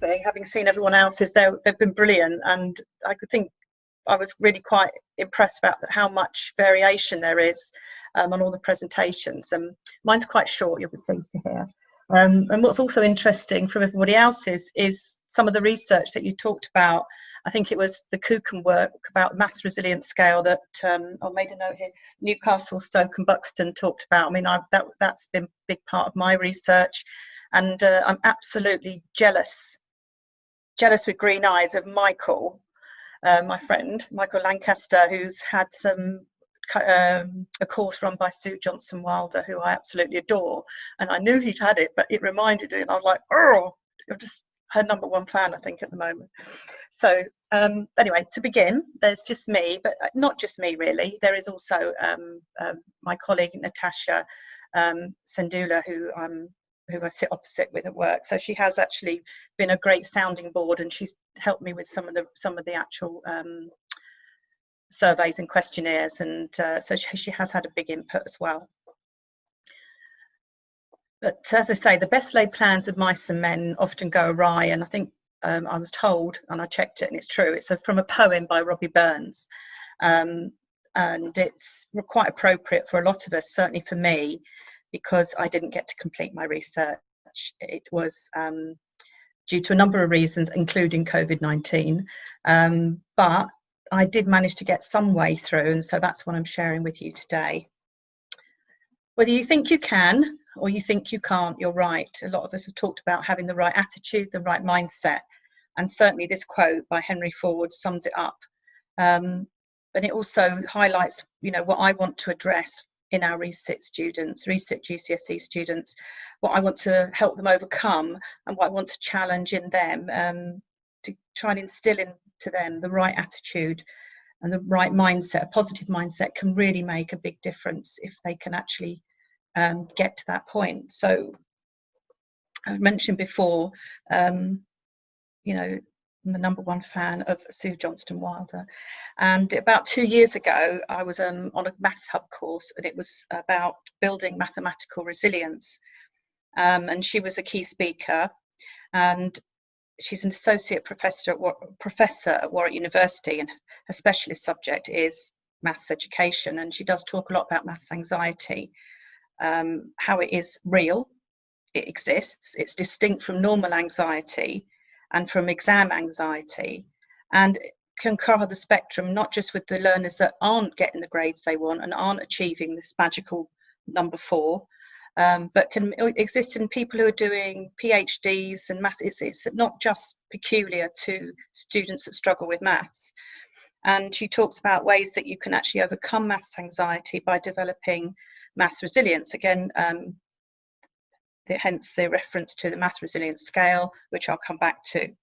thing, having seen everyone else's, they've been brilliant, and I could think I was really quite impressed about how much variation there is on all the presentations. Mine's quite short, you'll be pleased to hear. And what's also interesting from everybody else's is some of the research that you talked about. I think it was the Cookham work about maths resilience scale that I made a note here. Newcastle, Stoke and Buxton talked about. I mean, that's been a big part of my research, and I'm absolutely jealous with green eyes of Michael, my friend Michael Lancaster, who's had a course run by Sue Johnson Wilder, who I absolutely adore, and I knew he'd had it, but it reminded me, and I was like, oh, I'm just her #1 fan, I think, at the moment. So anyway, to begin, there's just me, but not just me really. There is also my colleague Natasha Sendula, who I sit opposite with at work. So she has actually been a great sounding board, and she's helped me with some of the actual surveys and questionnaires, and so she has had a big input as well. But as I say, the best laid plans of mice and men often go awry, and I think I was told, and I checked it, and it's true. It's from a poem by Robbie Burns, and it's quite appropriate for a lot of us, certainly for me, because I didn't get to complete my research. It was due to a number of reasons, including COVID-19, but I did manage to get some way through, and so that's what I'm sharing with you today. Whether you think you can or you think you can't, you're right. A lot of us have talked about having the right attitude, the right mindset, and certainly this quote by Henry Ford sums it up. But it also highlights, what I want to address in our resit GCSE students, what I want to help them overcome, and what I want to challenge in them, to try and instill into them the right attitude and the right mindset. A positive mindset can really make a big difference if they can actually get to that point. So I mentioned before, I'm the #1 fan of Sue Johnson Wilder, and about 2 years ago I was on a Maths Hub course, and it was about building mathematical resilience, and she was a key speaker, and she's an associate professor at Warwick University, and her specialist subject is maths education, and she does talk a lot about maths anxiety, how it is real, it exists, it's distinct from normal anxiety and from exam anxiety, and can cover the spectrum, not just with the learners that aren't getting the grades they want and aren't achieving this magical #4, but can exist in people who are doing PhDs and maths. It's not just peculiar to students that struggle with maths. And she talks about ways that you can actually overcome maths anxiety by developing maths resilience. Again, hence the reference to the maths resilience scale, which I'll come back to.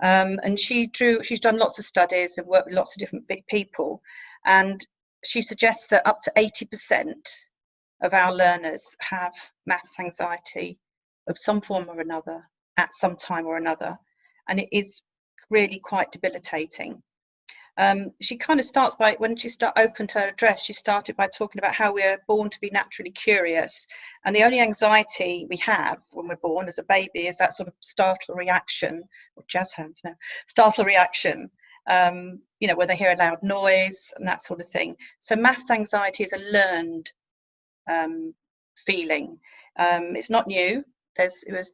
And she's done lots of studies and worked with lots of different people, and she suggests that up to 80% of our learners have maths anxiety of some form or another at some time or another, and it is really quite debilitating. She kind of starts by, when she opened her address, she started by talking about how we're born to be naturally curious, and the only anxiety we have when we're born as a baby is that sort of startle reaction, or jazz hands now, startle reaction, where they hear a loud noise and that sort of thing. So maths anxiety is a learned feeling. It's not new. It was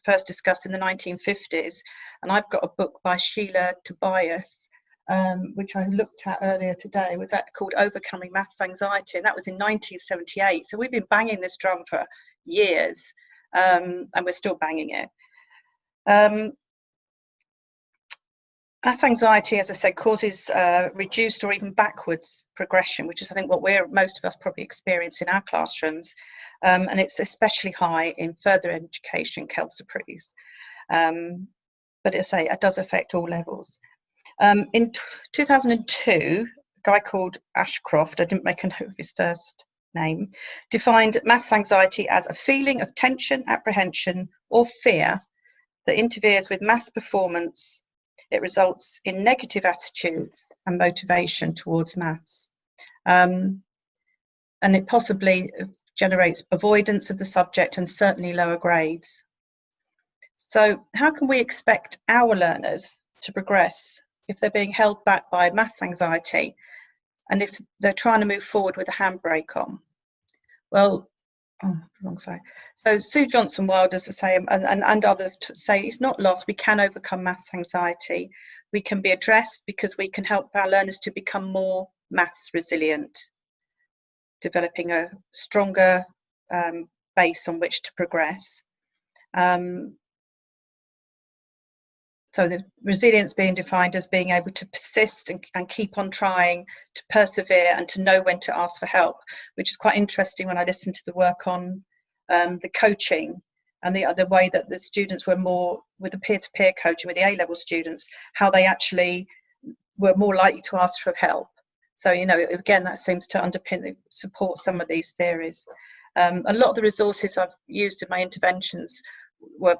first discussed in the 1950s, and I've got a book by Sheila Tobias, which I looked at earlier today, was called Overcoming Maths Anxiety, and that was in 1978. So we've been banging this drum for years, and we're still banging it. Maths anxiety, as I said, causes reduced or even backwards progression, which is, I think, what most of us probably experience in our classrooms, and it's especially high in further education, Kelsey-Prees. But as I say, it does affect all levels. In 2002, a guy called Ashcroft, I didn't make a note of his first name, defined maths anxiety as a feeling of tension, apprehension, or fear that interferes with maths performance. It results in negative attitudes and motivation towards maths. And it possibly generates avoidance of the subject and certainly lower grades. So how can we expect our learners to progress if they're being held back by maths anxiety and if they're trying to move forward with a handbrake on? Well, wrong side. So Sue Johnson-Wilder, as I say, and others say it's not lost. We can overcome maths anxiety. We can be addressed because we can help our learners to become more maths resilient, developing a stronger base on which to progress. So the resilience being defined as being able to persist and keep on trying, to persevere and to know when to ask for help, which is quite interesting when I listened to the work on the coaching and the way that the students were more with the peer-to-peer coaching with the A-level students, how they actually were more likely to ask for help. So, you know, again, that seems to underpin, support some of these theories. A lot of the resources I've used in my interventions were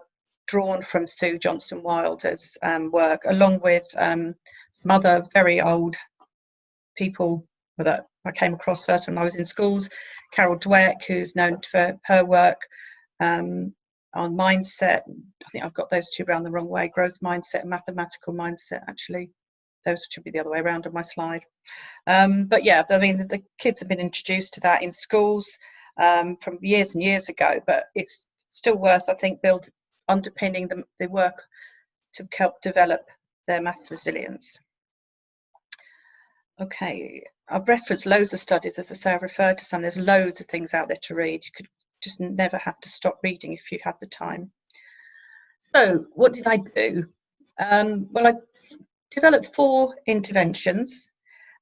drawn from Sue Johnson-Wilder's work, along with some other very old people that I came across first when I was in schools. Carol Dweck, who's known for her work on mindset. I think I've got those two around the wrong way, growth mindset and mathematical mindset, actually. Those should be the other way around on my slide. But yeah, I mean, the kids have been introduced to that in schools from years and years ago, but it's still worth, I think, underpinning the work to help develop their maths resilience. Okay, I've referenced loads of studies, as I say, I've referred to some. There's loads of things out there to read. You could just never have to stop reading if you had the time. So what did I do? Well, I developed 4 interventions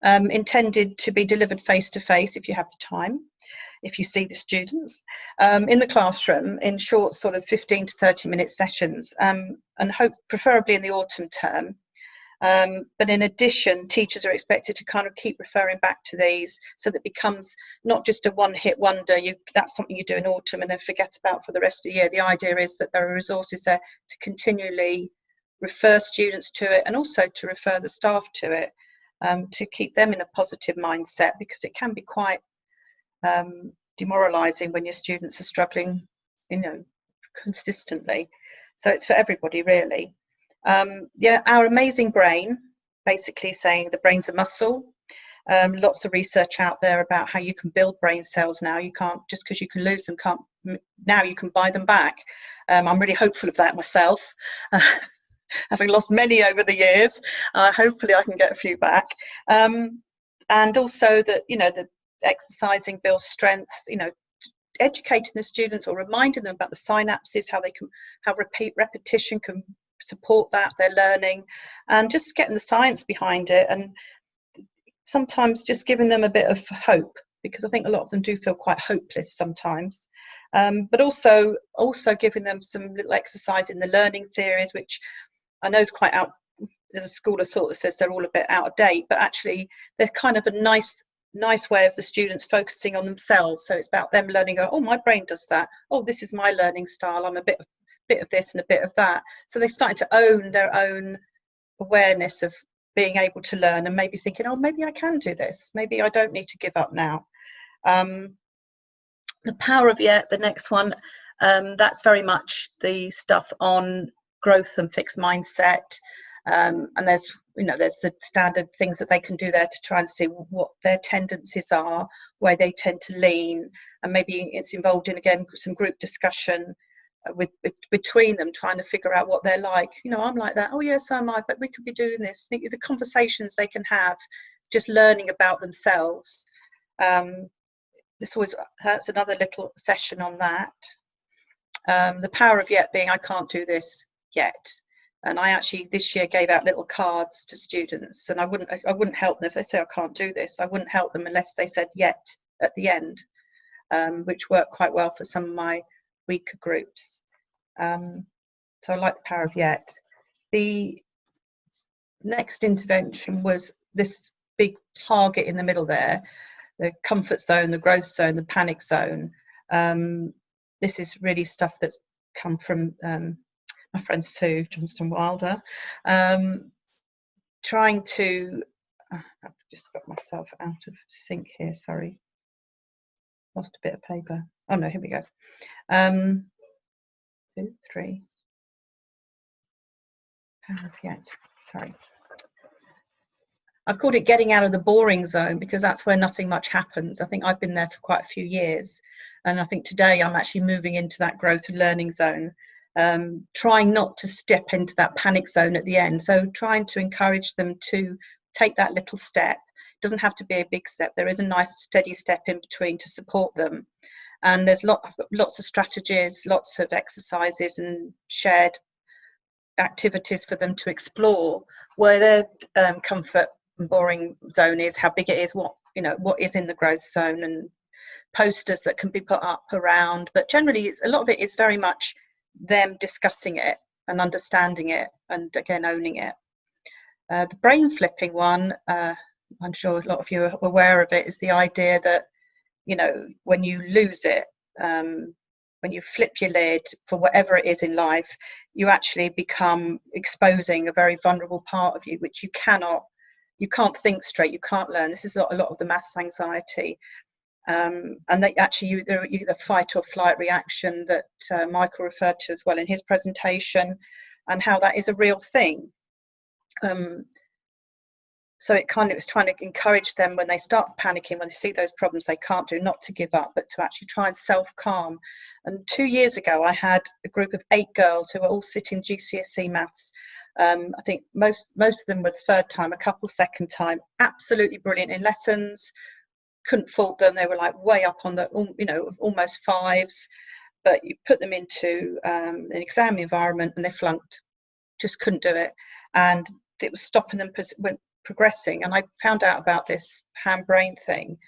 intended to be delivered face-to-face if you have the time, if you see the students, in the classroom in short sort of 15 to 30-minute sessions, and preferably in the autumn term. But in addition, teachers are expected to kind of keep referring back to these so that it becomes not just a one-hit wonder. That's something you do in autumn and then forget about for the rest of the year. The idea is that there are resources there to continually refer students to it and also to refer the staff to it, to keep them in a positive mindset, because it can be quite demoralizing when your students are struggling, you know, consistently. So it's for everybody, really. Yeah, Our Amazing Brain, basically saying the brain's a muscle. Lots of research out there about how you can build brain cells now. You can't, just because you can lose them, now you can buy them back. I'm really hopeful of that myself. Having lost many over the years, hopefully I can get a few back. And also that, you know, the exercising builds strength, you know, educating the students or reminding them about the synapses, how repetition can support their learning, and just getting the science behind it, and sometimes just giving them a bit of hope, because I think a lot of them do feel quite hopeless sometimes. But also giving them some little exercise in the learning theories, which I know is quite out. There's a school of thought that says they're all a bit out of date, but actually they're kind of a nice way of the students focusing on themselves. So it's about them learning, oh, my brain does that. Oh, this is my learning style. I'm a bit of this and a bit of that. So they're starting to own their own awareness of being able to learn, and maybe thinking, oh, maybe I can do this. Maybe I don't need to give up now. The Power of Yet, the next one, that's very much the stuff on growth and fixed mindset. And there's the standard things that they can do there to try and see what their tendencies are, where they tend to lean, and maybe it's involved in, again, some group discussion between them, trying to figure out what they're like. You know, I'm like that. Oh yes, so am I. But we could be doing this. The conversations they can have, just learning about themselves. That's another little session on that. The Power of Yet being, I can't do this yet. And I actually this year gave out little cards to students, and I wouldn't help them if they say I can't do this. I wouldn't help them unless they said yet at the end, which worked quite well for some of my weaker groups. So I like the Power of Yet. The next intervention was this big target in the middle there, the comfort zone, the growth zone, the panic zone. This is really stuff that's come from my friend Sue Johnson-Wilder, trying to, I've just got myself out of sync here, sorry. Lost a bit of paper. Oh no, here we go. 2, 3. yet. Sorry. I've called it getting out of the boring zone, because that's where nothing much happens. I think I've been there for quite a few years, and I think today I'm actually moving into that growth and learning zone, trying not to step into that panic zone at the end. So trying to encourage them to take that little step. It doesn't have to be a big step. There is a nice steady step in between to support them. And there's lots of strategies, lots of exercises and shared activities for them to explore where their comfort and boring zone is, how big it is, what is in the growth zone, and posters that can be put up around. But generally a lot of it is very much them discussing it and understanding it, and again owning it. The brain flipping one, I'm sure a lot of you are aware of it, is the idea that when you lose it, when you flip your lid for whatever it is in life, you actually become exposing a very vulnerable part of you, which you can't think straight, you can't learn. This is a lot of the maths anxiety. And that actually the fight or flight reaction that Michael referred to as well in his presentation, and how that is a real thing. So it was trying to encourage them, when they start panicking, when they see those problems they can't do, not to give up, but to actually try and self-calm. And 2 years ago, I had a group of 8 girls who were all sitting GCSE maths. I think most of them were third time, a couple second time, absolutely brilliant in lessons. Couldn't fault them. They were like way up on the, almost 5s, but you put them into an exam environment and they flunked, just couldn't do it. And it was stopping them progressing. And I found out about this hand-brain thing,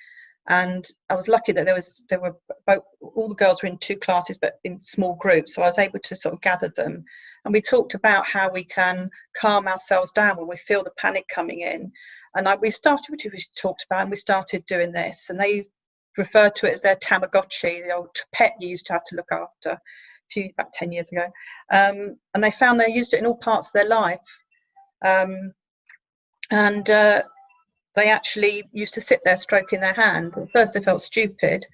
and I was lucky that there were both, all the girls were in 2 classes but in small groups, so I was able to sort of gather them, and we talked about how we can calm ourselves down when we feel the panic coming in. And we talked about, and we started doing this, and they referred to it as their Tamagotchi, the old pet you used to have to look after about 10 years ago, and they found they used it in all parts of their life. And they actually used to sit there stroking their hand. At first they felt stupid,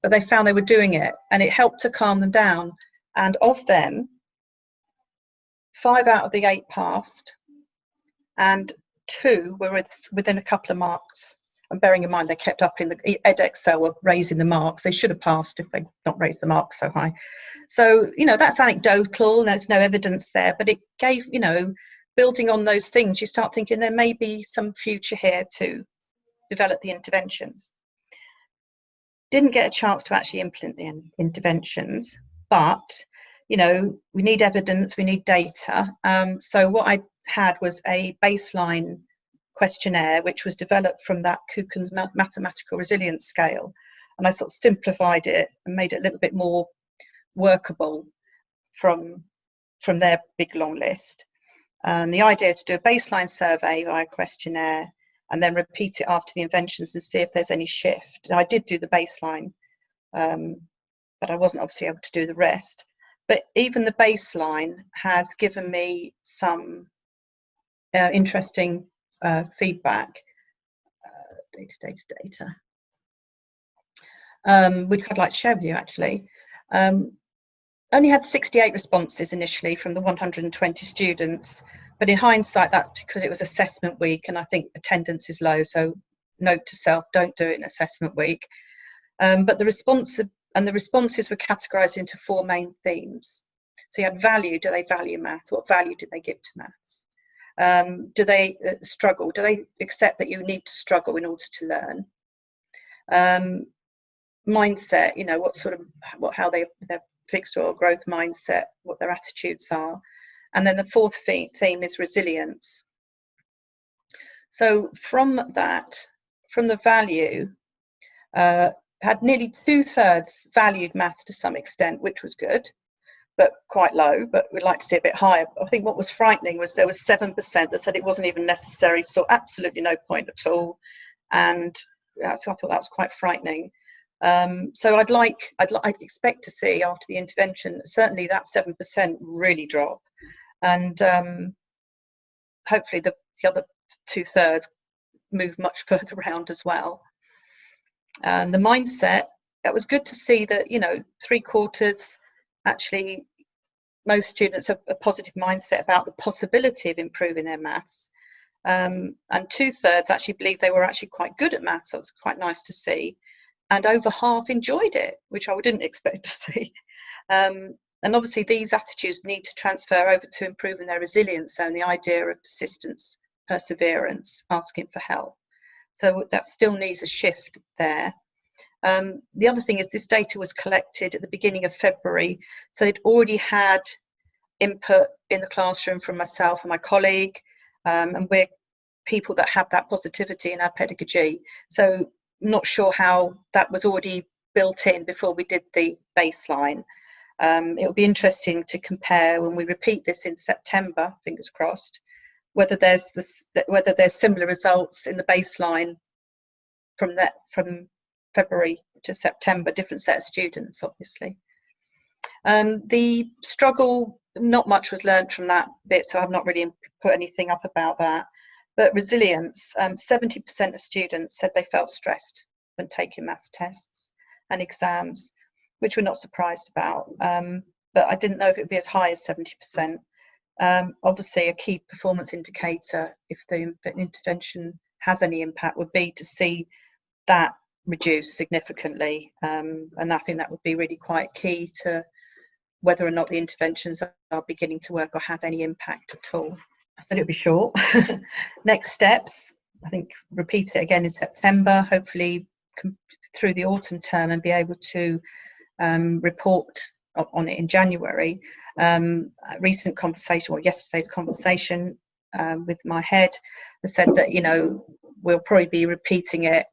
but they found they were doing it, and it helped to calm them down. And of them, 5 out of the 8 passed, and 2 were within a couple of marks. And bearing in mind they kept up in the Edexcel were raising the marks. They should have passed if they'd not raised the marks so high. So that's anecdotal, there's no evidence there, but it gave, building on those things, you start thinking there may be some future here to develop the interventions. Didn't get a chance to actually implement the interventions, but we need evidence, we need data. So what I had was a baseline questionnaire, which was developed from that Kuchen's mathematical resilience scale, and I sort of simplified it and made it a little bit more workable from their big long list. And the idea is to do a baseline survey via questionnaire, and then repeat it after the interventions and see if there's any shift. And I did do the baseline, but I wasn't obviously able to do the rest. But even the baseline has given me some interesting feedback. Data. Which I'd like to share with you actually. Only had 68 responses initially from the 120 students, but in hindsight, that's because it was assessment week, and I think attendance is low, so note to self, don't do it in assessment week. But the responses were categorised into 4 main themes. So you had value, do they value maths? What value do they give to maths? Do they struggle? Do they accept that you need to struggle in order to learn? Mindset, how they're fixed or growth mindset, what their attitudes are. And then the 4th theme is resilience. So from the value, had nearly 2/3 valued maths to some extent, which was good, but quite low, but we'd like to see a bit higher. I think what was frightening was there was 7% that said it wasn't even necessary, so absolutely no point at all. And so I thought that was quite frightening. So I'd expect to see after the intervention, certainly that 7% really drop, and hopefully the other 2/3 move much further around as well. And the mindset, that was good to see that 3/4 actually most students have a positive mindset about the possibility of improving their maths. And 2/3 actually believed they were actually quite good at maths. That was quite nice to see. And over half enjoyed it, which I didn't expect to see. And obviously these attitudes need to transfer over to improving their resilience and the idea of persistence, perseverance, asking for help. So that still needs a shift there. The other thing is this data was collected at the beginning of February, so they'd already had input in the classroom from myself and my colleague, and we're people that have that positivity in our pedagogy. So not sure how that was already built in before we did the baseline. It'll be interesting to compare when we repeat this in September, fingers crossed, whether there's similar results in the baseline from February to September, different set of students, obviously. The struggle, not much was learned from that bit, so I've not really put anything up about that. But resilience, 70% of students said they felt stressed when taking maths tests and exams, which we're not surprised about. But I didn't know if it would be as high as 70%. Obviously, a key performance indicator, if the intervention has any impact, would be to see that reduce significantly. And I think that would be really quite key to whether or not the interventions are beginning to work or have any impact at all. I said it would be short. Next steps, I think repeat it again in September, hopefully through the autumn term, and be able to report on it in January. A recent conversation, or yesterday's conversation with my head, has said that, you know, we'll probably be repeating it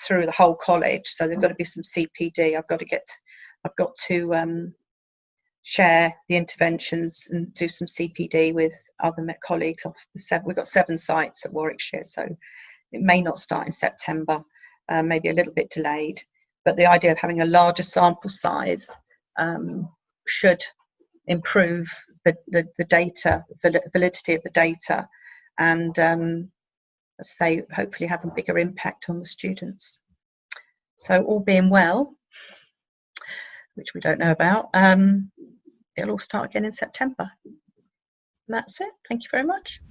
through the whole college. So there's got to be some CPD. I've got to share the interventions and do some CPD with other colleagues. We've got 7 sites at Warwickshire, so it may not start in September, maybe a little bit delayed. But the idea of having a larger sample size should improve the data, validity of the data, and say hopefully have a bigger impact on the students. So all being well, which we don't know about, it'll all start again in September. And that's it. Thank you very much.